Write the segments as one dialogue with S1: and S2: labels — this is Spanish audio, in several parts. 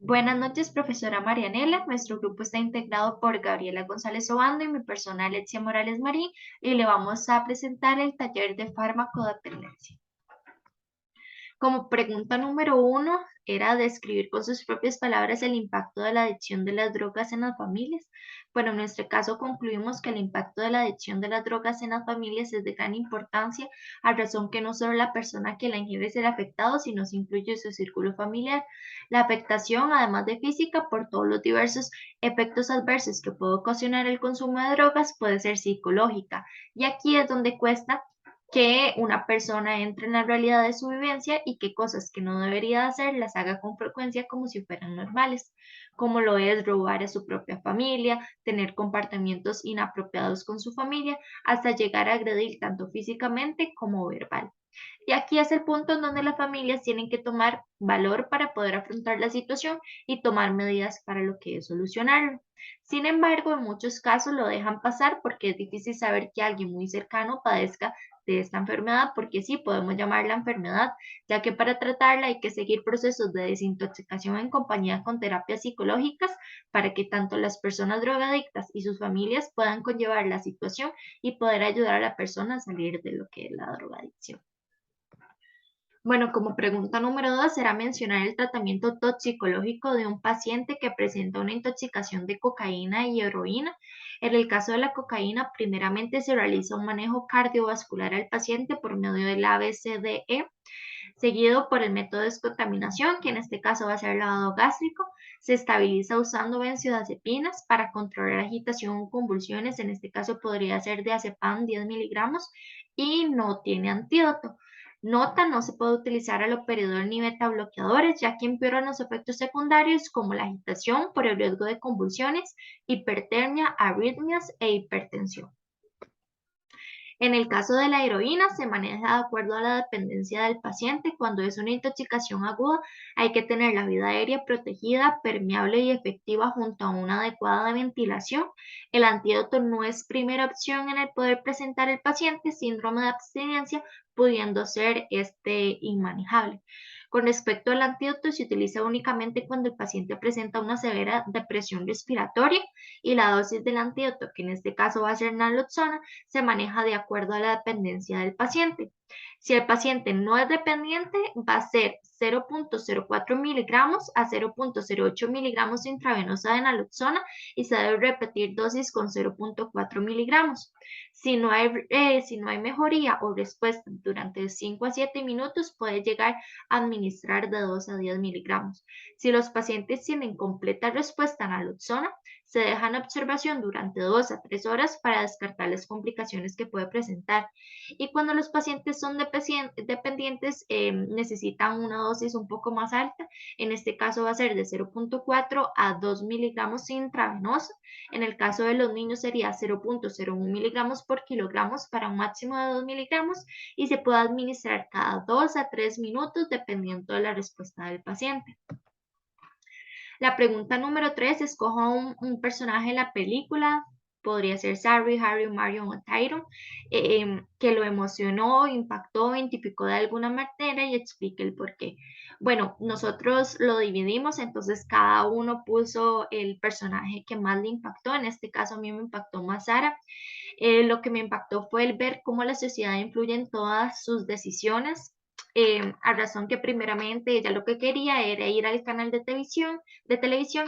S1: Buenas noches, profesora Marianela. Nuestro grupo está integrado por Gabriela González Obando y mi persona Alexia Morales Marín y le vamos a presentar el taller de farmacodependencia. Como pregunta número uno, era describir con sus propias palabras el impacto de la adicción de las drogas en las familias. Bueno, en nuestro caso concluimos que el impacto de la adicción de las drogas en las familias es de gran importancia, a razón que no solo la persona que la ingiere es el afectado, sino se incluye su círculo familiar. La afectación, además de física, por todos los diversos efectos adversos que puede ocasionar el consumo de drogas, puede ser psicológica. Y aquí es donde cuesta que una persona entre en la realidad de su vivencia y que cosas que no debería hacer las haga con frecuencia como si fueran normales, como lo es robar a su propia familia, tener comportamientos inapropiados con su familia, hasta llegar a agredir tanto físicamente como verbal. Y aquí es el punto en donde las familias tienen que tomar valor para poder afrontar la situación y tomar medidas para lo que es solucionarlo. Sin embargo, en muchos casos lo dejan pasar porque es difícil saber que alguien muy cercano padezca de esta enfermedad, porque sí podemos llamarla enfermedad, ya que para tratarla hay que seguir procesos de desintoxicación en compañía con terapias psicológicas para que tanto las personas drogadictas y sus familias puedan conllevar la situación y poder ayudar a la persona a salir de lo que es la drogadicción. Bueno, como pregunta número dos será mencionar el tratamiento toxicológico de un paciente que presenta una intoxicación de cocaína y heroína. En el caso de la cocaína, primeramente se realiza un manejo cardiovascular al paciente por medio del ABCDE, seguido por el método de descontaminación, que en este caso va a ser lavado gástrico. Se estabiliza usando benzodiazepinas para controlar agitación o convulsiones, en este caso podría ser diazepam 10 miligramos y no tiene antídoto. Nota, no se puede utilizar aloperidol ni beta bloqueadores, ya que empeoran los efectos secundarios como la agitación por el riesgo de convulsiones, hipertermia, arritmias e hipertensión. En el caso de la heroína, se maneja de acuerdo a la dependencia del paciente. Cuando es una intoxicación aguda, hay que tener la vía aérea protegida, permeable y efectiva junto a una adecuada ventilación. El antídoto no es primera opción en el poder presentar el paciente síndrome de abstinencia, pudiendo ser inmanejable. Con respecto al antídoto, se utiliza únicamente cuando el paciente presenta una severa depresión respiratoria y la dosis del antídoto, que en este caso va a ser naloxona, se maneja de acuerdo a la dependencia del paciente. Si el paciente no es dependiente, va a ser 0.04 miligramos a 0.08 miligramos intravenosa de naloxona y se debe repetir dosis con 0.4 miligramos. Si no hay mejoría o respuesta durante 5 a 7 minutos, puede llegar a administrar de 2 a 10 miligramos. Si los pacientes tienen completa respuesta a naloxona, se deja en observación durante 2 a 3 horas para descartar las complicaciones que puede presentar. Y cuando los pacientes son dependientes, necesitan una dosis un poco más alta. En este caso va a ser de 0.4 a 2 miligramos intravenoso. En el caso de los niños sería 0.01 miligramos por kilogramos para un máximo de 2 miligramos y se puede administrar cada 2 a 3 minutos dependiendo de la respuesta del paciente. La pregunta número 3, escoja un personaje de la película, podría ser Sally, Harry, Marion o Tyrone, que lo emocionó, impactó, identificó de alguna manera y explique el por qué. Bueno, nosotros lo dividimos, entonces cada uno puso el personaje que más le impactó. En este caso a mí me impactó más Sara. Lo que me impactó fue el ver cómo la sociedad influye en todas sus decisiones. A razón que primeramente ella lo que quería era ir al canal de televisión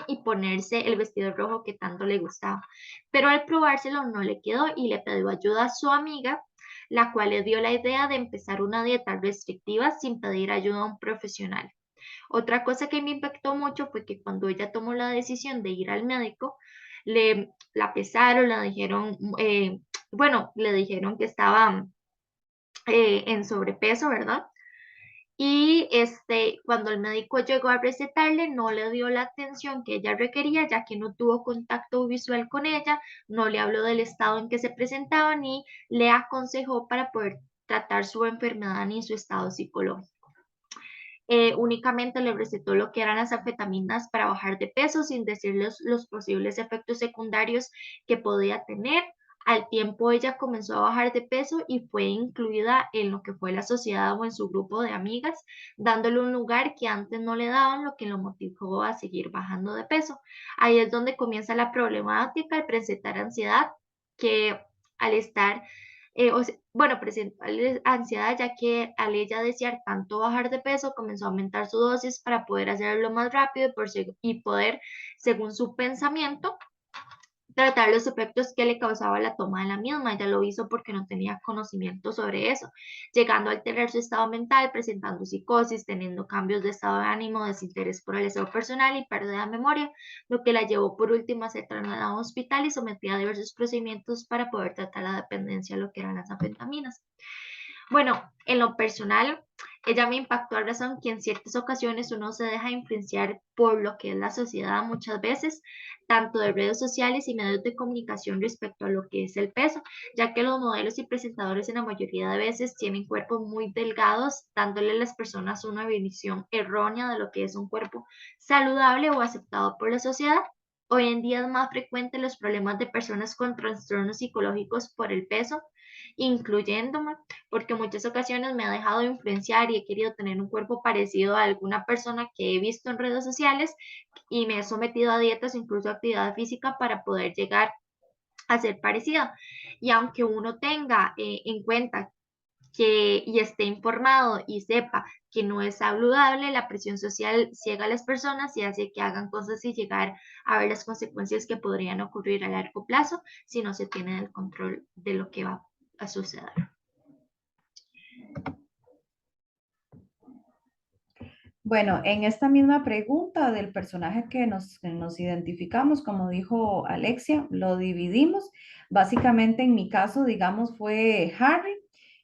S1: y ponerse el vestido rojo que tanto le gustaba. Pero al probárselo no le quedó y le pidió ayuda a su amiga, la cual le dio la idea de empezar una dieta restrictiva sin pedir ayuda a un profesional. Otra cosa que me impactó mucho fue que cuando ella tomó la decisión de ir al médico, la pesaron, le dijeron que estaba en sobrepeso, ¿verdad? Y cuando el médico llegó a recetarle, no le dio la atención que ella requería, ya que no tuvo contacto visual con ella, no le habló del estado en que se presentaba, ni le aconsejó para poder tratar su enfermedad ni su estado psicológico. Únicamente le recetó lo que eran las anfetaminas para bajar de peso sin decirles los posibles efectos secundarios que podía tener. Al tiempo ella comenzó a bajar de peso y fue incluida en lo que fue la sociedad o en su grupo de amigas, dándole un lugar que antes no le daban, lo que lo motivó a seguir bajando de peso. Ahí es donde comienza la problemática de presentar ansiedad, que al estar bueno, presentó ansiedad ya que al ella desear tanto bajar de peso, comenzó a aumentar su dosis para poder hacerlo más rápido y poder, según su pensamiento, tratar los efectos que le causaba la toma de la misma. Ella lo hizo porque no tenía conocimiento sobre eso, llegando a alterar su estado mental, presentando psicosis, teniendo cambios de estado de ánimo, desinterés por el deseo personal y pérdida de memoria, lo que la llevó por último a ser trasladada a un hospital y sometida a diversos procedimientos para poder tratar la dependencia de lo que eran las anfetaminas. Bueno, en lo personal, ella me impactó a razón que en ciertas ocasiones uno se deja influenciar por lo que es la sociedad muchas veces, tanto de redes sociales y medios de comunicación respecto a lo que es el peso, ya que los modelos y presentadores en la mayoría de veces tienen cuerpos muy delgados, dándole a las personas una visión errónea de lo que es un cuerpo saludable o aceptado por la sociedad. Hoy en día es más frecuente los problemas de personas con trastornos psicológicos por el peso, incluyéndome, porque en muchas ocasiones me ha dejado influenciar y he querido tener un cuerpo parecido a alguna persona que he visto en redes sociales y me he sometido a dietas, incluso actividad física para poder llegar a ser parecida. Y aunque uno tenga en cuenta y esté informado y sepa que no es saludable, la presión social ciega a las personas y hace que hagan cosas y llegar a ver las consecuencias que podrían ocurrir a largo plazo si no se tiene el control de lo que va a suceder.
S2: Bueno, en esta misma pregunta del personaje que nos identificamos, como dijo Alexia, lo dividimos. Básicamente, en mi caso, digamos, fue Harry.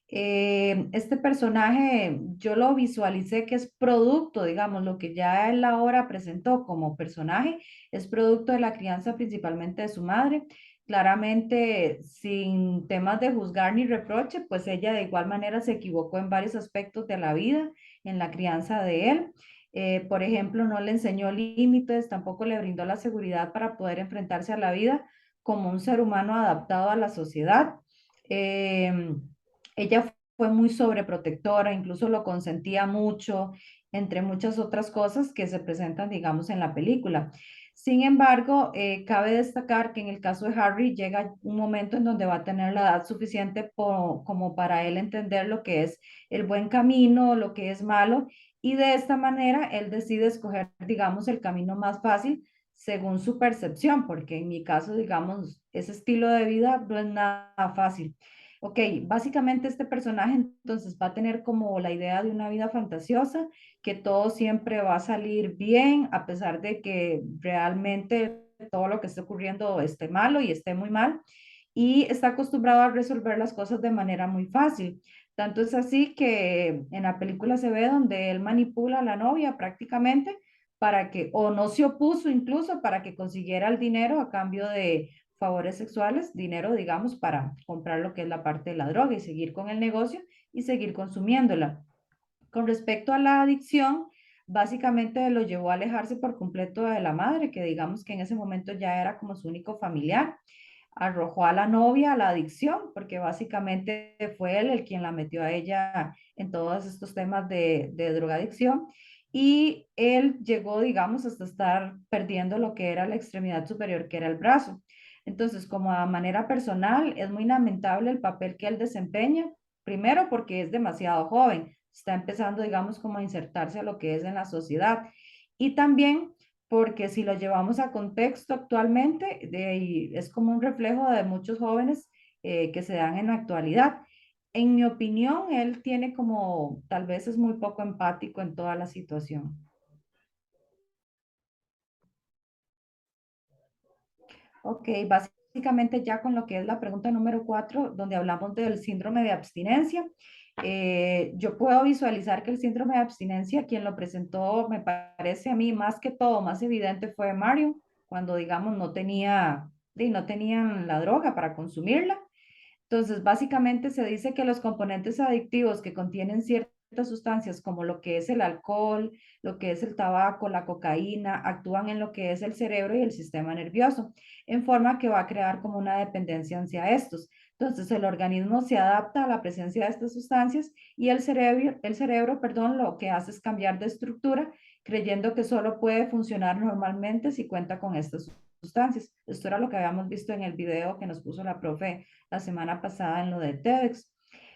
S2: Este personaje yo lo visualicé que es producto, digamos, lo que ya él ahora presentó como personaje, es producto de la crianza principalmente de su madre. Claramente, sin temas de juzgar ni reproche, pues ella de igual manera se equivocó en varios aspectos de la vida en la crianza de él. Por ejemplo, no le enseñó límites, tampoco le brindó la seguridad para poder enfrentarse a la vida como un ser humano adaptado a la sociedad. Eh, Ella fue muy sobreprotectora, incluso lo consentía mucho, entre muchas otras cosas que se presentan, digamos, en la película. Sin embargo, cabe destacar que en el caso de Harry llega un momento en donde va a tener la edad suficiente como para él entender lo que es el buen camino, lo que es malo, y de esta manera él decide escoger, digamos, el camino más fácil según su percepción, porque en mi caso, digamos, ese estilo de vida no es nada fácil. Ok, básicamente este personaje entonces va a tener como la idea de una vida fantasiosa, que todo siempre va a salir bien, a pesar de que realmente todo lo que esté ocurriendo esté malo y esté muy mal, y está acostumbrado a resolver las cosas de manera muy fácil. Tanto es así que en la película se ve donde él manipula a la novia prácticamente para que, o no se opuso incluso para que consiguiera el dinero a cambio de favores sexuales, dinero, digamos, para comprar lo que es la parte de la droga y seguir con el negocio y seguir consumiéndola. Con respecto a la adicción, básicamente lo llevó a alejarse por completo de la madre, que digamos que en ese momento ya era como su único familiar. Arrojó a la novia a la adicción, porque básicamente fue él el quien la metió a ella en todos estos temas de drogadicción. Y él llegó, digamos, hasta estar perdiendo lo que era la extremidad superior, que era el brazo. Entonces, como a manera personal, es muy lamentable el papel que él desempeña, primero porque es demasiado joven, está empezando, digamos, como a insertarse a lo que es en la sociedad. Y también porque si lo llevamos a contexto actualmente, es como un reflejo de muchos jóvenes que se dan en la actualidad. En mi opinión, él tiene como, tal vez es muy poco empático en toda la situación. Ok, básicamente ya con lo que es la pregunta número 4, donde hablamos del síndrome de abstinencia, yo puedo visualizar que el síndrome de abstinencia, quien lo presentó, me parece a mí más que todo, más evidente fue Mario, cuando digamos no tenía, no tenían la droga para consumirla. Entonces, básicamente se dice que los componentes adictivos que contienen ciertas sustancias como lo que es el alcohol, lo que es el tabaco, la cocaína, actúan en lo que es el cerebro y el sistema nervioso, en forma que va a crear como una dependencia hacia estos. Entonces, el organismo se adapta a la presencia de estas sustancias y perdón, lo que hace es cambiar de estructura, creyendo que solo puede funcionar normalmente si cuenta con estas sustancias. Esto era lo que habíamos visto en el video que nos puso la profe la semana pasada en lo de TEDx.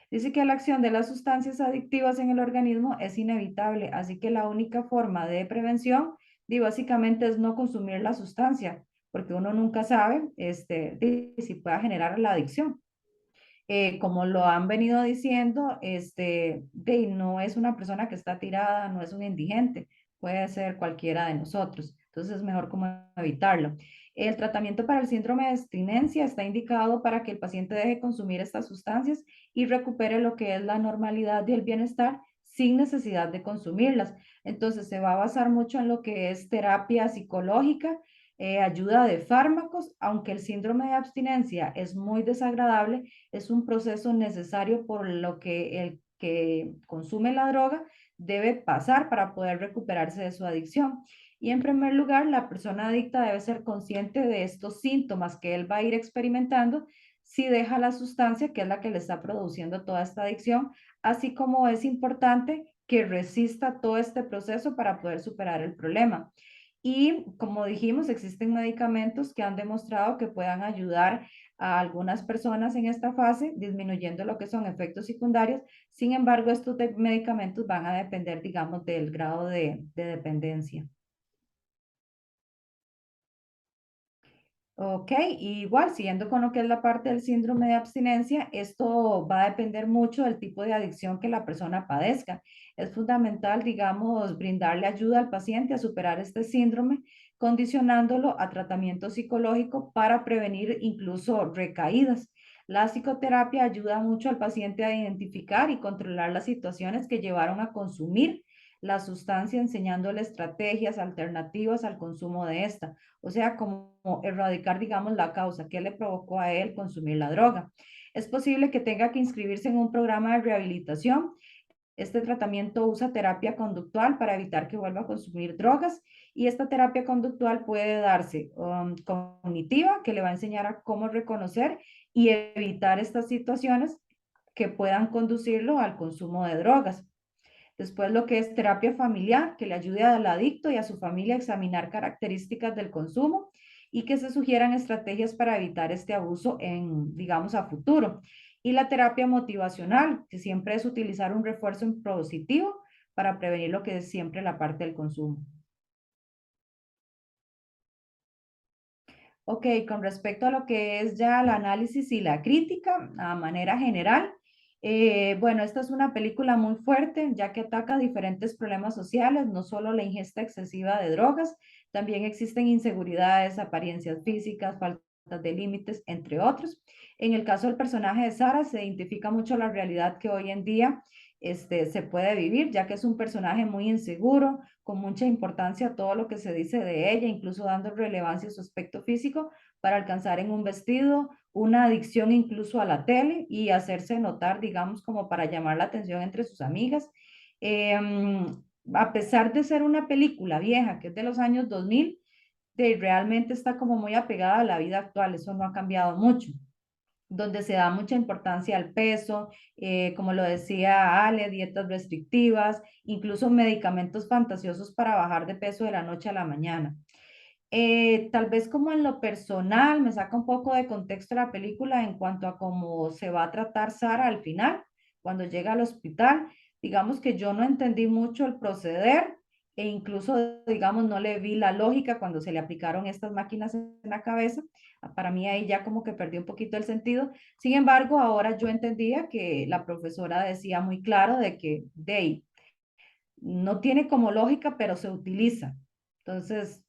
S2: Dice que la acción de las sustancias adictivas en el organismo es inevitable, así que la única forma de prevención, básicamente es no consumir la sustancia, porque uno nunca sabe si pueda generar la adicción. Como lo han venido diciendo, no es una persona que está tirada, no es un indigente, puede ser cualquiera de nosotros. Entonces es mejor como evitarlo. El tratamiento para el síndrome de abstinencia está indicado para que el paciente deje consumir estas sustancias y recupere lo que es la normalidad y el bienestar sin necesidad de consumirlas. Entonces se va a basar mucho en lo que es terapia psicológica, ayuda de fármacos, aunque el síndrome de abstinencia es muy desagradable, es un proceso necesario por lo que el que consume la droga debe pasar para poder recuperarse de su adicción. Y en primer lugar, la persona adicta debe ser consciente de estos síntomas que él va a ir experimentando si deja la sustancia que es la que le está produciendo toda esta adicción, así como es importante que resista todo este proceso para poder superar el problema. Y como dijimos, existen medicamentos que han demostrado que puedan ayudar a algunas personas en esta fase, disminuyendo lo que son efectos secundarios. Sin embargo, estos medicamentos van a depender, digamos, del grado de dependencia. Ok, y igual, siguiendo con lo que es la parte del síndrome de abstinencia, esto va a depender mucho del tipo de adicción que la persona padezca. Es fundamental, digamos, brindarle ayuda al paciente a superar este síndrome, condicionándolo a tratamiento psicológico para prevenir incluso recaídas. La psicoterapia ayuda mucho al paciente a identificar y controlar las situaciones que llevaron a consumir la sustancia, enseñándole estrategias alternativas al consumo de esta. O sea, como erradicar, digamos, la causa que le provocó a él consumir la droga. Es posible que tenga que inscribirse en un programa de rehabilitación. Este tratamiento usa terapia conductual para evitar que vuelva a consumir drogas y esta terapia conductual puede darse cognitiva, que le va a enseñar a cómo reconocer y evitar estas situaciones que puedan conducirlo al consumo de drogas. Después lo que es terapia familiar, que le ayude al adicto y a su familia a examinar características del consumo y que se sugieran estrategias para evitar este abuso digamos, a futuro. Y la terapia motivacional, que siempre es utilizar un refuerzo en positivo para prevenir lo que es siempre la parte del consumo. Ok, con respecto a lo que es ya el análisis y la crítica a manera general, bueno, esta es una película muy fuerte, ya que ataca diferentes problemas sociales, no solo la ingesta excesiva de drogas, también existen inseguridades, apariencias físicas, faltas de límites, entre otros. En el caso del personaje de Sara, se identifica mucho la realidad que hoy en día se puede vivir, ya que es un personaje muy inseguro, con mucha importancia todo lo que se dice de ella, incluso dando relevancia a su aspecto físico para alcanzar en un vestido, una adicción incluso a la tele y hacerse notar, digamos, como para llamar la atención entre sus amigas. Eh, a pesar de ser una película vieja, que es de los años 2000, realmente está como muy apegada a la vida actual, eso no ha cambiado mucho donde se da mucha importancia al peso, como lo decía Ale, dietas restrictivas, incluso medicamentos fantasiosos para bajar de peso de la noche a la mañana. Tal vez como en lo personal, me saca un poco de contexto la película en cuanto a cómo se va a tratar Sara al final, cuando llega al hospital. Digamos que yo no entendí mucho el proceder e incluso, digamos, no le vi la lógica cuando se le aplicaron estas máquinas en la cabeza. Para mí ahí ya como que perdió un poquito el sentido. Sin embargo, ahora yo entendía que la profesora decía muy claro de que no tiene como lógica, pero se utiliza. Entonces,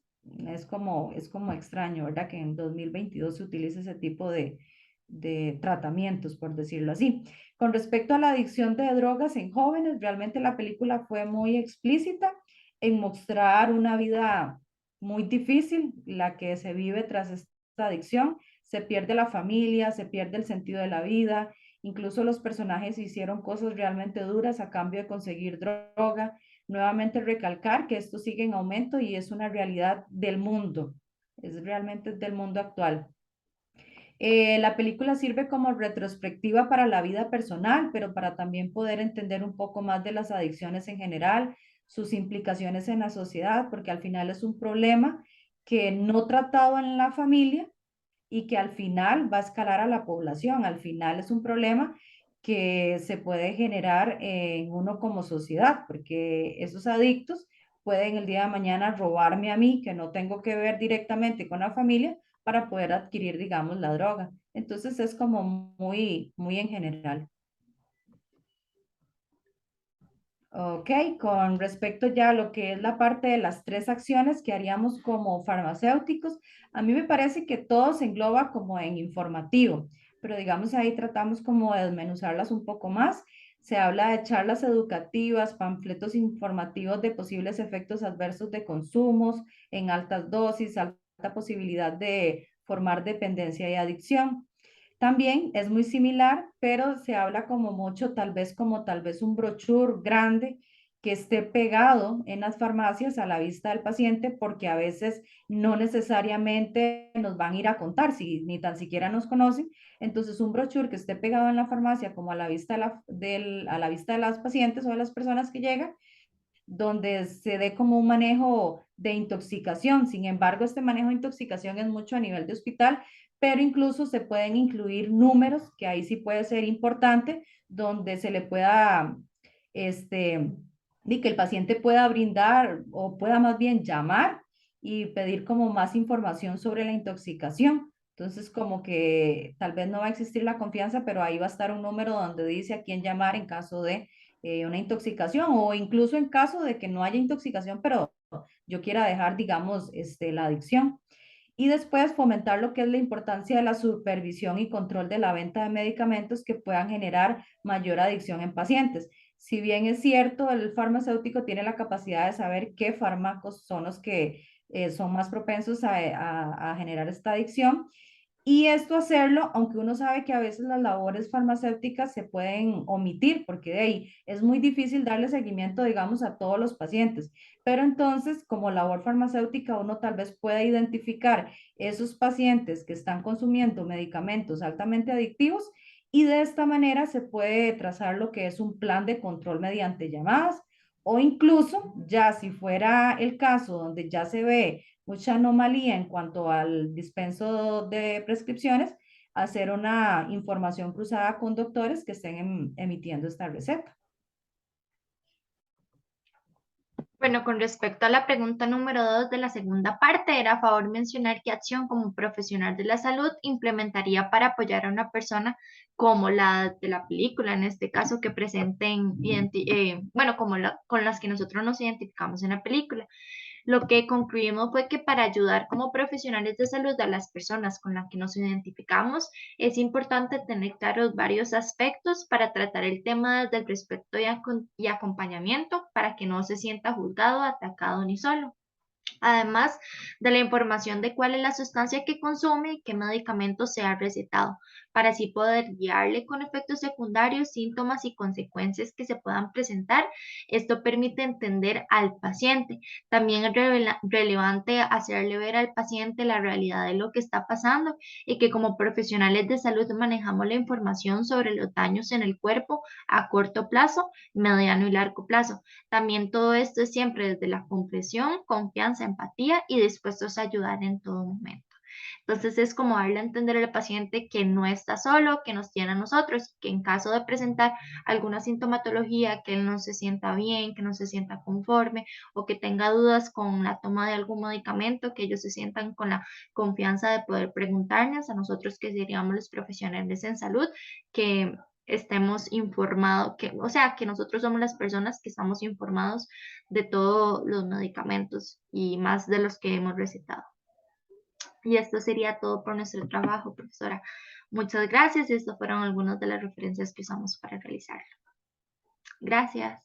S2: es como extraño, ¿verdad? Que en 2022 se utilice ese tipo de tratamientos, por decirlo así. Con respecto a la adicción de drogas en jóvenes, realmente la película fue muy explícita en mostrar una vida muy difícil, la que se vive tras esta adicción. Se pierde la familia, se pierde el sentido de la vida Incluso los personajes hicieron cosas realmente duras a cambio de conseguir droga. Nuevamente recalcar que esto sigue en aumento y es una realidad del mundo, es realmente del mundo actual. La película sirve como retrospectiva para la vida personal, pero para también poder entender un poco más de las adicciones en general, sus implicaciones en la sociedad, porque al final es un problema que no tratado en la familia y que al final va a escalar a la población. Al final es un problema que se puede generar en uno como sociedad, porque esos adictos pueden el día de mañana robarme a mí, que no tengo que ver directamente con la familia, para poder adquirir, digamos, la droga. Entonces es como muy en general. Ok, con respecto ya a lo que es la parte de las tres acciones que haríamos como farmacéuticos, a mí me parece que todo se engloba como en informativo, pero digamos ahí tratamos como de desmenuzarlas un poco más. Se habla de charlas educativas, panfletos informativos de posibles efectos adversos de consumos en altas dosis, alta posibilidad de formar dependencia y adicción. También es muy similar, pero se habla como mucho, tal vez un brochure grande que esté pegado en las farmacias a la vista del paciente, porque a veces no necesariamente nos van a ir a contar, si ni tan siquiera nos conocen. Entonces, un brochure que esté pegado en la farmacia como a la vista a la vista de las pacientes o de las personas que llegan, donde se dé como un manejo de intoxicación. Sin embargo, este manejo de intoxicación es mucho a nivel de hospital, pero incluso se pueden incluir números, que ahí sí puede ser importante, donde se le pueda, y que el paciente pueda brindar o pueda más bien llamar y pedir como más información sobre la intoxicación. Entonces, como que tal vez no va a existir la confianza, pero ahí va a estar un número donde dice a quién llamar en caso de una intoxicación o incluso en caso de que no haya intoxicación, pero yo quiera dejar, digamos, la adicción. Y después fomentar lo que es la importancia de la supervisión y control de la venta de medicamentos que puedan generar mayor adicción en pacientes. Si bien es cierto, el farmacéutico tiene la capacidad de saber qué fármacos son los que son más propensos a generar esta adicción, y esto hacerlo, aunque uno sabe que a veces las labores farmacéuticas se pueden omitir, porque de ahí es muy difícil darle seguimiento, digamos, a todos los pacientes. Pero entonces, como labor farmacéutica, uno tal vez puede identificar esos pacientes que están consumiendo medicamentos altamente adictivos y de esta manera se puede trazar lo que es un plan de control mediante llamadas o incluso ya si fuera el caso donde ya se ve mucha anomalía en cuanto al dispenso de prescripciones, hacer una información cruzada con doctores que estén emitiendo esta receta.
S1: Bueno, con respecto a la pregunta número 2 de la segunda parte, era a favor mencionar qué acción como profesional de la salud implementaría para apoyar a una persona como la de la película, en este caso que presenten, bueno, con las que nosotros nos identificamos en la película. Lo que concluimos fue que para ayudar como profesionales de salud a las personas con las que nos identificamos, es importante tener claros varios aspectos para tratar el tema desde el respeto y acompañamiento para que no se sienta juzgado, atacado ni solo. Además de la información de cuál es la sustancia que consume y qué medicamento se ha recetado, para así poder guiarle con efectos secundarios, síntomas y consecuencias que se puedan presentar. Esto permite entender al paciente. También es relevante hacerle ver al paciente la realidad de lo que está pasando y que como profesionales de salud manejamos la información sobre los daños en el cuerpo a corto plazo, mediano y largo plazo. También todo esto es siempre desde la comprensión, confianza, empatía y dispuestos a ayudar en todo momento. Entonces es como darle a entender al paciente que no está solo, que nos tiene a nosotros, que en caso de presentar alguna sintomatología, que él no se sienta bien, que no se sienta conforme o que tenga dudas con la toma de algún medicamento, que ellos se sientan con la confianza de poder preguntarnos a nosotros que seríamos los profesionales en salud, que estemos informados, que, o sea, que nosotros somos las personas que estamos informados de todos los medicamentos y más de los que hemos recetado. Y esto sería todo por nuestro trabajo, profesora. Muchas gracias. Estas fueron algunas de las referencias que usamos para realizarlo. Gracias.